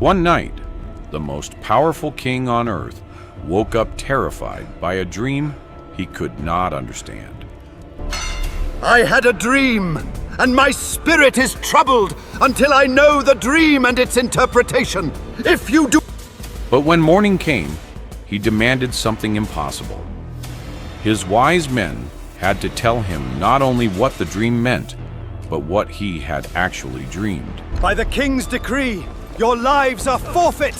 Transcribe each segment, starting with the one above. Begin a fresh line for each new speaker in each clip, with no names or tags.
One night, the most powerful king on earth woke up terrified by a dream he could not understand.
I had a dream, and my spirit is troubled until I know the dream and its interpretation. If you do...
But when morning came, he demanded something impossible. His wise men had to tell him not only what the dream meant, but what he had actually dreamed.
By the king's decree, your lives are forfeit!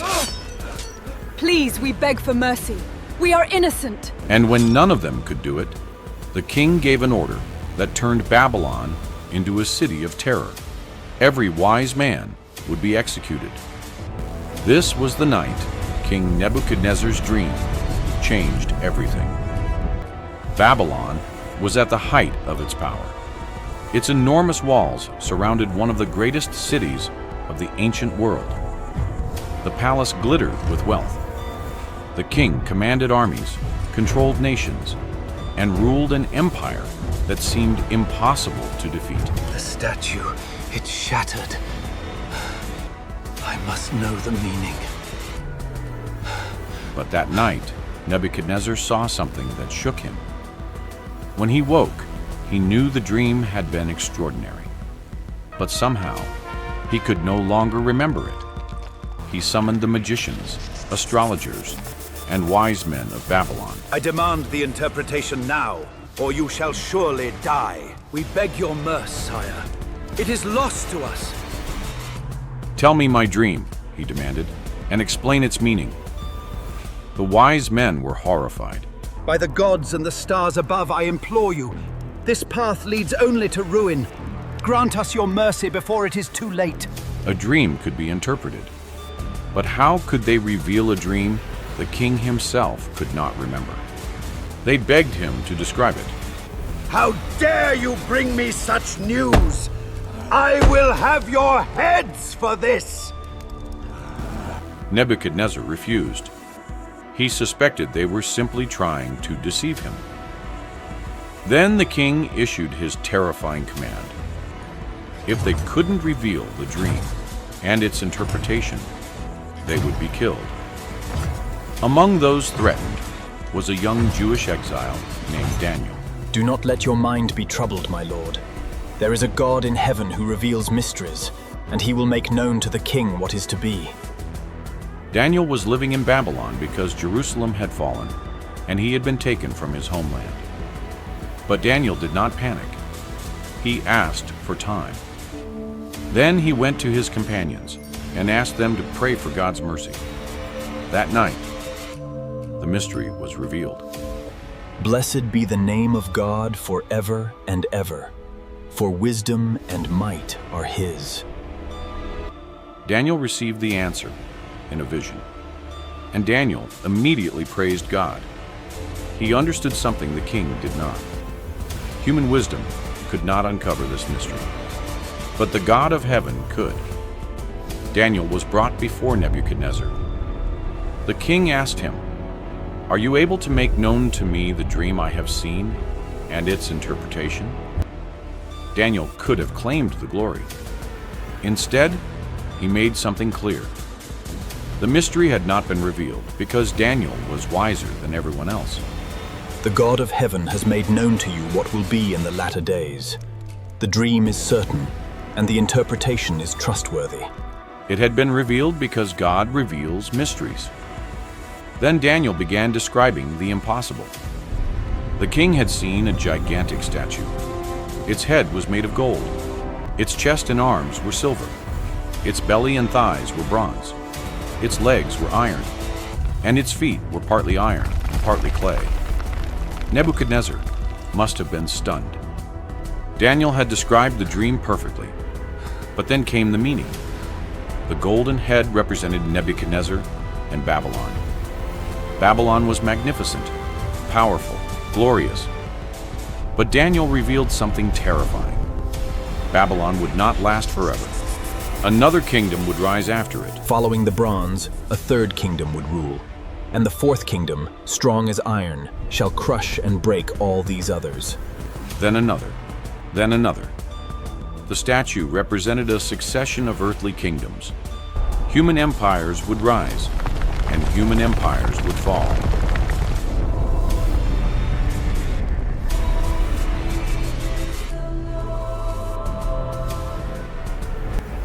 Please, we beg for mercy. We are innocent.
And when none of them could do it, the king gave an order that turned Babylon into a city of terror. Every wise man would be executed. This was the night King Nebuchadnezzar's dream changed everything. Babylon was at the height of its power. Its enormous walls surrounded one of the greatest cities of the ancient world. The palace glittered with wealth. The king commanded armies, controlled nations, and ruled an empire that seemed impossible to defeat.
The statue, it shattered. I must know the meaning.
But that night, Nebuchadnezzar saw something that shook him. When he woke, he knew the dream had been extraordinary. But somehow, he could no longer remember it. He summoned the magicians, astrologers, and wise men of Babylon.
I demand the interpretation now, or you shall surely die. We beg your mercy, sire. It is lost to us.
Tell me my dream, he demanded, and explain its meaning. The wise men were horrified.
By the gods and the stars above, I implore you. This path leads only to ruin. Grant us your mercy before it is too late.
A dream could be interpreted. But how could they reveal a dream the king himself could not remember? They begged him to describe it.
How dare you bring me such news? I will have your heads for this!
Nebuchadnezzar refused. He suspected they were simply trying to deceive him. Then the king issued his terrifying command. If they couldn't reveal the dream and its interpretation, they would be killed. Among those threatened was a young Jewish exile named Daniel.
Do not let your mind be troubled, my lord. There is a God in heaven who reveals mysteries, and he will make known to the king what is to be.
Daniel was living in Babylon because Jerusalem had fallen, and he had been taken from his homeland. But Daniel did not panic. He asked for time. Then he went to his companions and asked them to pray for God's mercy. That night, the mystery was revealed.
Blessed be the name of God forever and ever, for wisdom and might are his.
Daniel received the answer in a vision, and Daniel immediately praised God. He understood something the king did not. Human wisdom could not uncover this mystery, but the God of heaven could. Daniel was brought before Nebuchadnezzar. The king asked him, "Are you able to make known to me the dream I have seen and its interpretation?" Daniel could have claimed the glory. Instead, he made something clear. The mystery had not been revealed because Daniel was wiser than everyone else.
The God of heaven has made known to you what will be in the latter days. The dream is certain, and the interpretation is trustworthy.
It had been revealed because God reveals mysteries. Then Daniel began describing the impossible. The king had seen a gigantic statue. Its head was made of gold. Its chest and arms were silver. Its belly and thighs were bronze. Its legs were iron, and its feet were partly iron and partly clay. Nebuchadnezzar must have been stunned. Daniel had described the dream perfectly, but then came the meaning. The golden head represented Nebuchadnezzar and Babylon. Babylon was magnificent, powerful, glorious. But Daniel revealed something terrifying. Babylon would not last forever. Another kingdom would rise after it.
Following the bronze, a third kingdom would rule, and the fourth kingdom, strong as iron, shall crush and break all these others.
Then another, then another. The statue represented a succession of earthly kingdoms. Human empires would rise, and human empires would fall.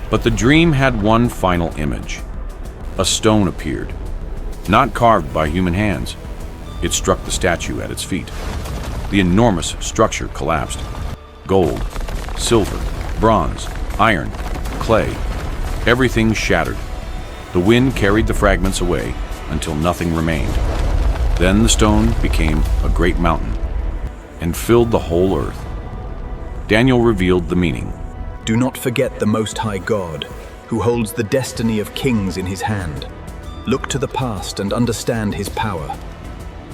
But the dream had one final image. A stone appeared, not carved by human hands. It struck the statue at its feet. The enormous structure collapsed. Gold, silver, bronze, iron, clay, everything shattered. The wind carried the fragments away until nothing remained. Then the stone became a great mountain and filled the whole earth. Daniel revealed the meaning.
Do not forget the Most High God, who holds the destiny of kings in his hand. Look to the past and understand his power.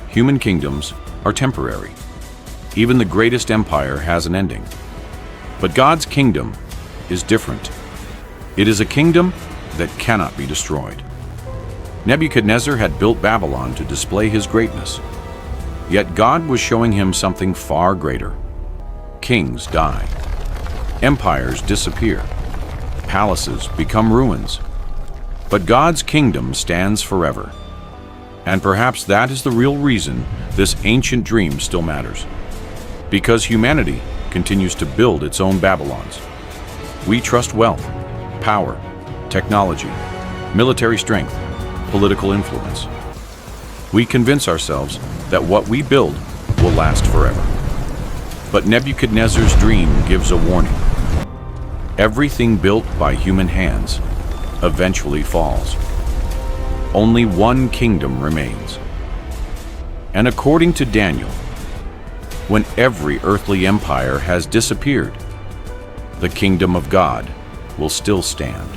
Human kingdoms are temporary. Even the greatest empire has an ending. But God's kingdom is different. It is a kingdom that cannot be destroyed. Nebuchadnezzar had built Babylon to display his greatness. Yet God was showing him something far greater. Kings die. Empires disappear. Palaces become ruins. But God's kingdom stands forever. And perhaps that is the real reason this ancient dream still matters. Because humanity continues to build its own Babylons. We trust wealth, power, technology, military strength, political influence. We convince ourselves that what we build will last forever. But Nebuchadnezzar's dream gives a warning. Everything built by human hands eventually falls. Only one kingdom remains. And according to Daniel, when every earthly empire has disappeared, the kingdom of God will still stand.